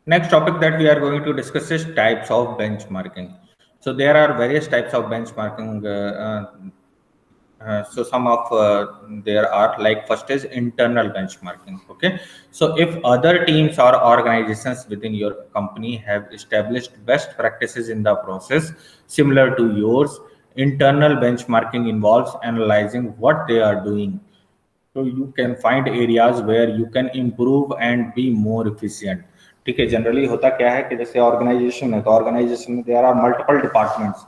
Next topic that we are going to discuss is types of benchmarking. So there are various types of benchmarking. So some of there are, like, first is internal benchmarking. Okay, so if other teams or organizations within your company have established best practices in the process similar to yours, internal benchmarking involves analyzing what they are doing, so you can find areas where you can improve and be more efficient. ठीक है, generally होता क्या है कि जैसे organisation है, तो organisation में there are multiple departments.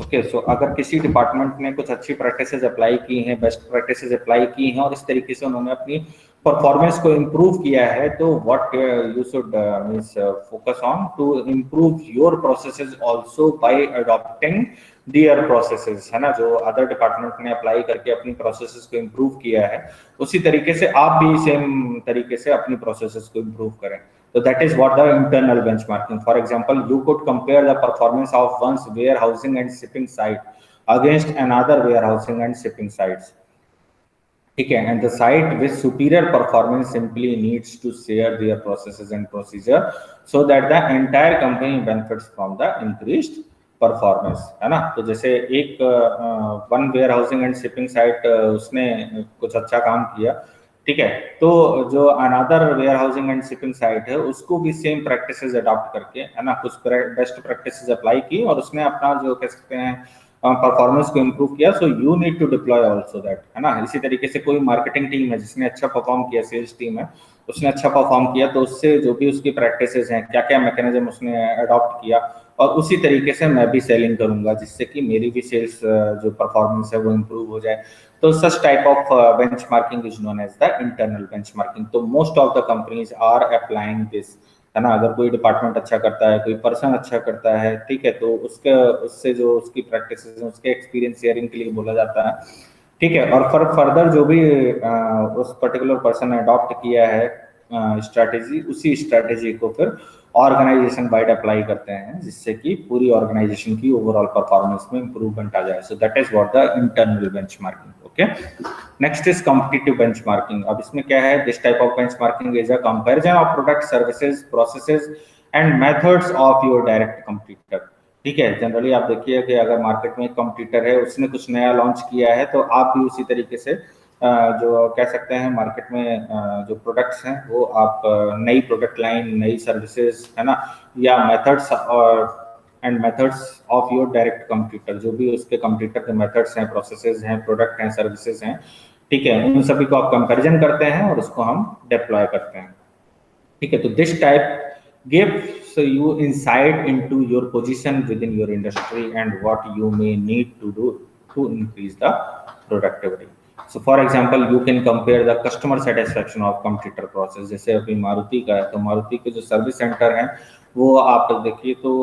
Okay, so अगर किसी डिपार्टमेंट ने कुछ अच्छी प्रैक्टिसेस अप्लाई की हैं, बेस्ट प्रैक्टिसेस अप्लाई की हैं और इस तरीके से उन्होंने अपनी परफॉर्मेंस को इम्प्रूव किया है, तो what you should means focus on to improve your processes also by adopting their processes, है ना. जो अदर डिपार्टमेंट ने अप्लाई करके अपनी प्रोसेसेस को इम्प्रूव किया है, उसी तरीके से आप भी सेम तरीके से अपनी प्रोसेसेस को इम्प्रूव करें. So that is what the internal benchmarking. For example, you could compare the performance of one's warehousing and shipping site against another warehousing and shipping sites. Okay, and the site with superior performance simply needs to share their processes and procedure so that the entire company benefits from the increased performance, है ना. तो जैसे एक one warehousing and shipping site उसने कुछ अच्छा काम किया, ठीक है, तो जो another warehousing and shipping site है उसको भी सेम प्रैक्टिसेस अडॉप्ट करके, है ना, कुछ बेस्ट प्रैक्टिसेस अप्लाई की और उसने अपना जो कह सकते हैं परफॉर्मेंस को इम्प्रूव किया. So you need to deploy also that, है ना. इसी तरीके से कोई मार्केटिंग टीम है जिसने अच्छा परफॉर्म किया, सेल्स टीम है उसने अच्छा परफॉर्म किया, तो उससे जो भी उसकी प्रैक्टिसेस हैं, क्या क्या मैकेनिज्म उसने अडॉप्ट किया, और उसी तरीके से मैं भी सेलिंग करूंगा जिससे कि मेरी भी सेल्स जो परफॉर्मेंस है वो इम्प्रूव हो जाए. तो such type of benchmarking is known as the internal benchmarking. तो most of the companies are applying this, है ना. अगर कोई डिपार्टमेंट अच्छा करता है, कोई पर्सन अच्छा करता है, ठीक है, तो उसके उससे जो उसकी प्रैक्टिस है उसके एक्सपीरियंस शेयरिंग के लिए बोला जाता है, ठीक है. और फर्दर जो भी उस पर्टिकुलर पर्सन ने अडॉप्ट किया है स्ट्रैटेजी, उसी स्ट्रैटेजी को फिर ऑर्गेनाइजेशन वाइड अप्लाई करते हैं जिससे कि पूरी ऑर्गेनाइजेशन की ओवरऑल परफॉर्मेंस में इंप्रूवमेंट आ जाए. सो that is what the internal benchmarking. Okay, next is competitive benchmarking. अब इसमें क्या है, this type of benchmarking is a comparison of product, services, processes and methods of your direct competitor. ठीक है, generally आप देखिए कि अगर मार्केट में एक कंपटीटर है, उसने कुछ नया लॉन्च किया है, तो आप भी उसी तरीके से जो कह सकते हैं मार्केट में जो प्रोडक्ट्स हैं वो आप नई प्रोडक्ट लाइन, नई सर्विसेज, है ना, या methods and methods of your direct competitor, जो भी उसके कंपटीटर के मेथड्स हैं, प्रोसेसेस हैं, प्रोडक्ट हैं, सर्विसेज हैं, ठीक है, उन सभी को आप कंपैरिजन करते हैं और उसको हम डिप्लॉय करते हैं. ठीक है, तो this type gives you insight into your position within your industry and what you may need to do to increase the productivity. So for example, you can compare the customer satisfaction of competitor process. जैसे अभी मारुति का है, तो मारुति के जो service centre हैं वो आप देखिए तो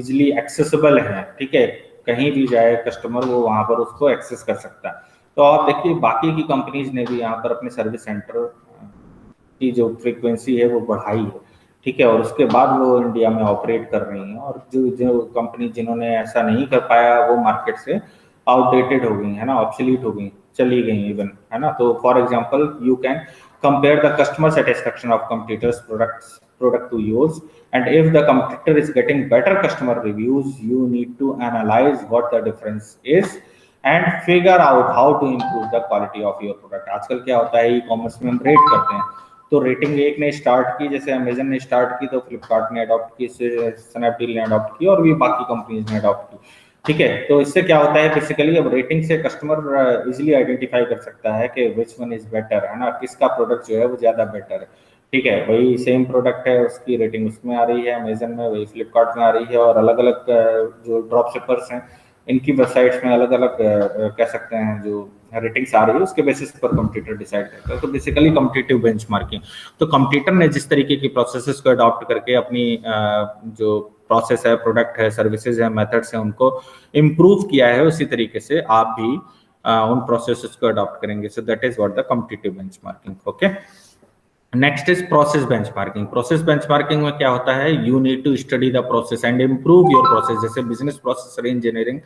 इजिली एक्सेसिबल हैं, ठीक है, कहीं भी जाए कस्टमर वो वहाँ पर उसको एक्सेस कर सकता है. तो आप देखिए बाकी की कंपनीज ने भी यहाँ पर अपने सर्विस सेंटर की जो फ्रीक्वेंसी है वो बढ़ाई है, ठीक है, और उसके बाद वो इंडिया में ऑपरेट कर रही हैं. और जो कंपनी जिन्होंने ऐसा नहीं कर पाया वो मार्केट से आउटडेटेड हो गई, है ना, ऑब्सोलीट हो गई, चली गई इवन, है ना. तो for example you can compare the customer satisfaction of competitors product to yours, and if the competitor is getting better customer reviews, you need to analyse what the difference is and figure out how to improve the quality of your product. आजकल क्या होता है, e commerce में हम rate करते हैं, तो rating एक ने स्टार्ट की, जैसे अमेजन ने स्टार्ट की, तो फ्लिपकार्ट ने अडॉप्ट की, स्नैपडील ने अडॉप्ट की, और भी बाकी कंपनीज ने अडॉप्ट की. ठीक है, तो इससे क्या होता है, बेसिकली अब रेटिंग से कस्टमर इजीली आइडेंटिफाई कर सकता है कि विच वन इज बेटर, है ना, किसका प्रोडक्ट जो है वो ज्यादा बेटर है. ठीक है, वही सेम प्रोडक्ट है, उसकी रेटिंग उसमें आ रही है अमेजन में, वही फ्लिपकार्ट में आ रही है, और अलग अलग जो ड्रॉप शिपर्स हैं इनकी वेबसाइट्स में अलग अलग कह सकते हैं जो रेटिंग्स आ रही है उसके बेसिस पर कंपटीटर डिसाइड करता है. तो बेसिकली कॉम्पिटिटिव बेंचमार्किंग, तो कंपटीटर ने जिस तरीके की प्रोसेसेस को अडॉप्ट करके अपनी जो प्रोसेस है, प्रोडक्ट है, सर्विसेज है, मेथड्स हैं, उनको इम्प्रूव किया है, उसी तरीके से आप भी उन प्रोसेसेस को अडॉप्ट करेंगे. So that is what the competitive benchmarking. Okay, next is process benchmarking. Process benchmarking में क्या होता है, you need to study the process and improve your process. जैसे बिजनेस प्रोसेस री-इंजीनियरिंग,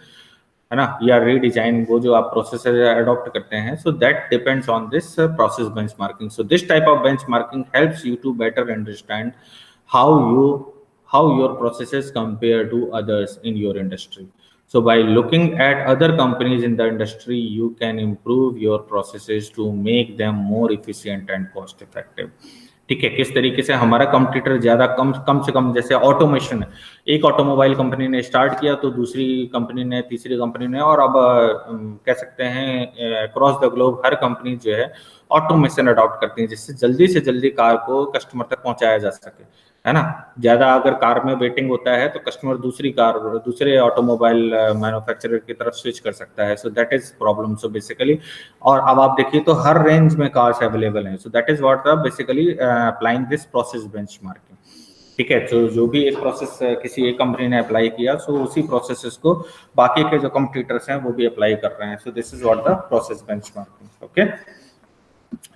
है ना, या रीडिजाइन, वो जो आप प्रोसेस अडॉप्ट करते हैं, so that depends on this process benchmarking. So this type of benchmarking helps you to better understand how you how your processes compare to others in your industry. So by looking at other companies in the industry, you can improve your processes to make them more efficient and cost effective. ठीक है, किस तरीके से हमारा competitor ज्यादा कम से कम, जैसे automation है, एक ऑटोमोबाइल कंपनी ने स्टार्ट किया तो दूसरी कंपनी ने, तीसरी कंपनी ने, और अब कह सकते हैं across the globe her company जो है ऑटोमेशन अडॉप्ट करती है, जिससे जल्दी से जल्दी कार को कस्टमर तक पहुंचाया जा सके, है ना। ज्यादा अगर कार में वेटिंग होता है तो कस्टमर दूसरे ऑटोमोबाइल मैन्युफैक्चरर की तरफ स्विच कर सकता है। सो that is problem. So basically, और अब आप देखिए तो हर रेंज में कार्स अवेलेबल हैं। So that is what basically applying this process benchmarking. ठीक है, तो जो भी एक प्रोसेस किसी एक कंपनी ने अप्लाई किया, सो उसी प्रोसेस को बाकी के जो कंपटीटर्स हैं वो भी अप्लाई कर रहे हैं। So this is what the process benchmarking. Okay,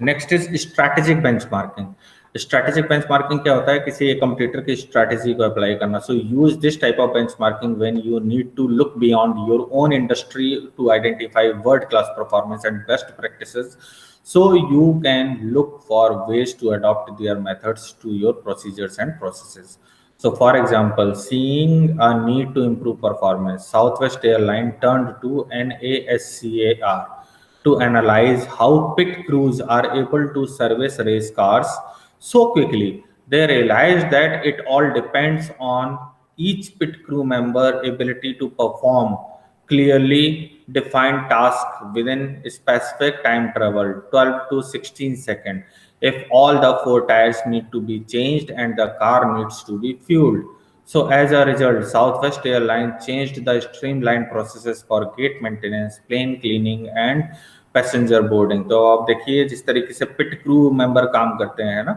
next is strategic benchmarking. Strategic benchmarking क्या होता है? किसी एक कंप्यूटर की स्ट्रैटेजी को अप्लाई करना। So use this type of benchmarking when you need to look beyond your own industry to identify world class performance and best practices, so you can look for ways to adopt their methods to your procedures and processes. So for example, seeing a need to improve performance, Southwest Airlines turned to NASCAR to analyze how pit crews are able to service race cars so quickly. They realized that it all depends on each pit crew member ability to perform clearly defined task within specific time interval 12 to 16 seconds. If all the four tires need to be changed and the car needs to be fueled. So as a result, Southwest Airlines changed the streamlined processes for gate maintenance, plane cleaning and passenger boarding. तो आप देखिए जिस तरीके से पिट crew member काम करते हैं ना,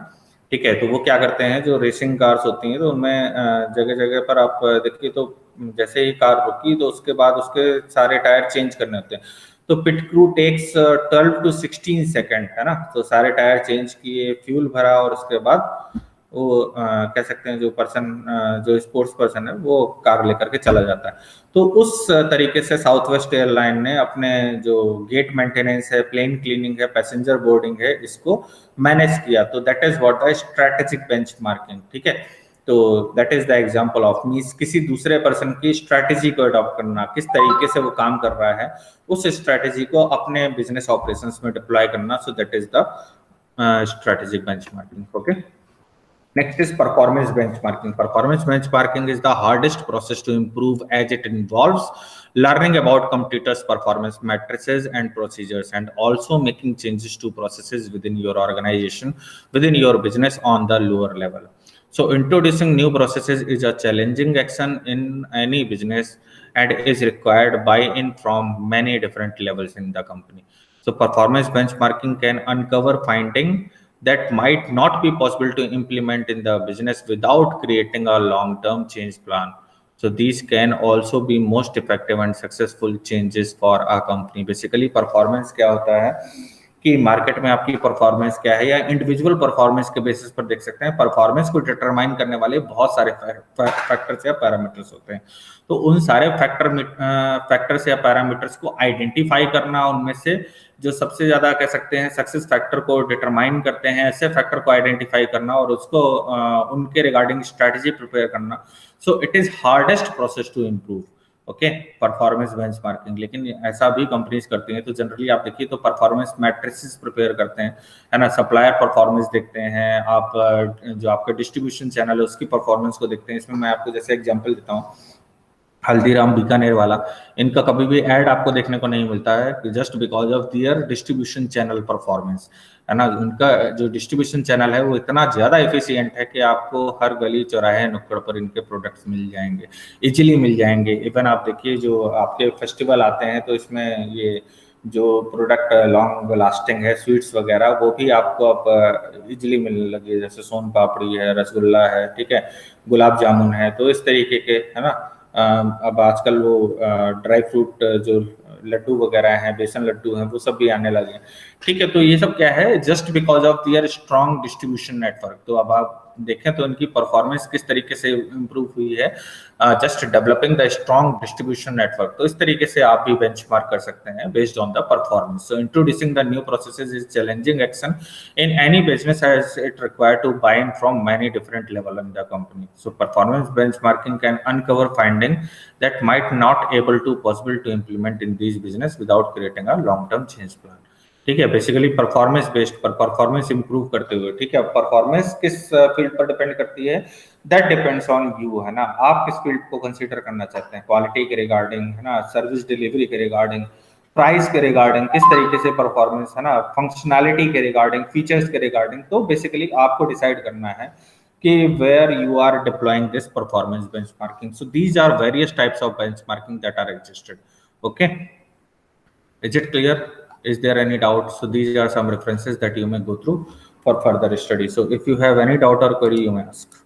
ठीक है, तो वो क्या करते हैं, जो रेसिंग कार्स होती हैं तो उनमें जगह जगह पर आप देखिए तो जैसे ही कार रुकी तो उसके बाद उसके सारे टायर चेंज करने होते हैं। तो पिट क्रू टेक्स 12 to 16 सेकेंड, है ना। तो सारे टायर चेंज किए, फ्यूल भरा, और उसके बाद वो कह सकते हैं जो पर्सन, जो स्पोर्ट्स पर्सन है, वो कार लेकर के चला जाता है। तो उस तरीके से साउथ वेस्ट एयरलाइन ने अपने जो गेट मेंटेनेंस है, प्लेन क्लीनिंग है, पैसेंजर बोर्डिंग है, इसको मैनेज किया। तो that is what the strategic benchmarking. ठीक है, तो that is the example of means किसी दूसरे पर्सन की स्ट्रेटेजी को अडॉप्ट करना, किस तरीके से वो काम कर रहा है, उस स्ट्रेटेजी को अपने बिजनेस ऑपरेशंस में डिप्लॉय करना। सो that is the strategic benchmarking. Okay, next is performance benchmarking. Performance benchmarking is the hardest process to improve as it involves learning about competitors' performance matrices and procedures, and also making changes to processes within your organization, within your business on the lower level. So introducing new processes is a challenging action in any business and is required buy-in from many different levels in the company. So performance benchmarking can uncover finding that might not be possible to implement in the business without creating a long-term change plan. So these can also be most effective and successful changes for a company. Basically performance क्या होता है कि market में आपकी performance क्या है, या individual performance के बेसिस पर देख सकते हैं। परफॉर्मेंस को डिटरमाइन करने वाले बहुत सारे फैक्टर्स या पैरामीटर्स होते हैं। तो उन सारे फैक्टर्स या पैरामीटर्स को आइडेंटिफाई करना, उनमें से जो सबसे ज्यादा कह सकते हैं सक्सेस फैक्टर को डिटरमाइन करते हैं, ऐसे फैक्टर को आइडेंटिफाई करना और उसको उनके रिगार्डिंग स्ट्रैटेजी प्रिपेयर करना। So it is hardest process to improve. Okay, performance benchmarking. लेकिन ऐसा भी कंपनीज करती हैं। तो जनरली आप देखिए तो परफॉर्मेंस मैट्रिसेस प्रिपेयर करते हैं, है ना। सप्लायर परफॉर्मेंस देखते हैं, आप जो आपका डिस्ट्रीब्यूशन चैनल है उसकी परफॉर्मेंस को देखते हैं। इसमें मैं आपको जैसे एग्जांपल देता हूँ, हल्दीराम बीकानेर वाला, इनका कभी भी ऐड आपको देखने को नहीं मिलता है, just because of their distribution channel performance, है ना। उनका जो डिस्ट्रीब्यूशन चैनल है वो इतना ज्यादा एफिशिएंट है कि आपको हर गली चौराहे नुक्कड़ पर इनके प्रोडक्ट्स मिल जाएंगे, इजीली मिल जाएंगे। इवन आप देखिए जो आपके फेस्टिवल आते हैं तो इसमें ये जो प्रोडक्ट लॉन्ग लास्टिंग है, स्वीट्स वगैरह, वो भी आपको अब इजीली मिलने लगी है। जैसे सोन पापड़ी है, रसगुल्ला है, ठीक है, गुलाब जामुन है। तो इस तरीके के, है ना। अब आजकल वो ड्राई फ्रूट जो लड्डू वगैरह हैं, बेसन लड्डू हैं, वो सब भी आने लगे हैं। ठीक है, तो ये सब क्या है, just because of their strong distribution network. तो अब आप देखें तो इनकी परफॉर्मेंस किस तरीके से इम्प्रूव हुई है, just developing the strong distribution network. तो इस तरीके से आप भी बेंचमार्क कर सकते हैं based on the performance. So introducing the new processes is challenging action in any business as it required to buy in from many different level in the company. So performance benchmarking can uncover finding that might not able to possible to implement in these business without creating a long term change plan. ठीक है, basically performance based पर performance improve करते हुए, ठीक है, performance किस field पर depend करती है, दैट डिपेंड्स ऑन यू, है ना, आप किस फील्ड को कंसीडर करना चाहते हैं, क्वालिटी के रिगार्डिंग, है ना, सर्विस डिलीवरी के रिगार्डिंग, प्राइस के रिगार्डिंग, किस तरीके से परफॉर्मेंस, है ना, फंक्शनैलिटी के रिगार्डिंग, फीचर्स के रिगार्डिंग। तो बेसिकली आपको डिसाइड करना है कि where you are deploying this performance benchmarking. So these are various types of benchmarking that are existed. Okay, is it clear? Is there any doubt? So these are some references that you may go through for further study. So if you have any doubt or query, you may ask.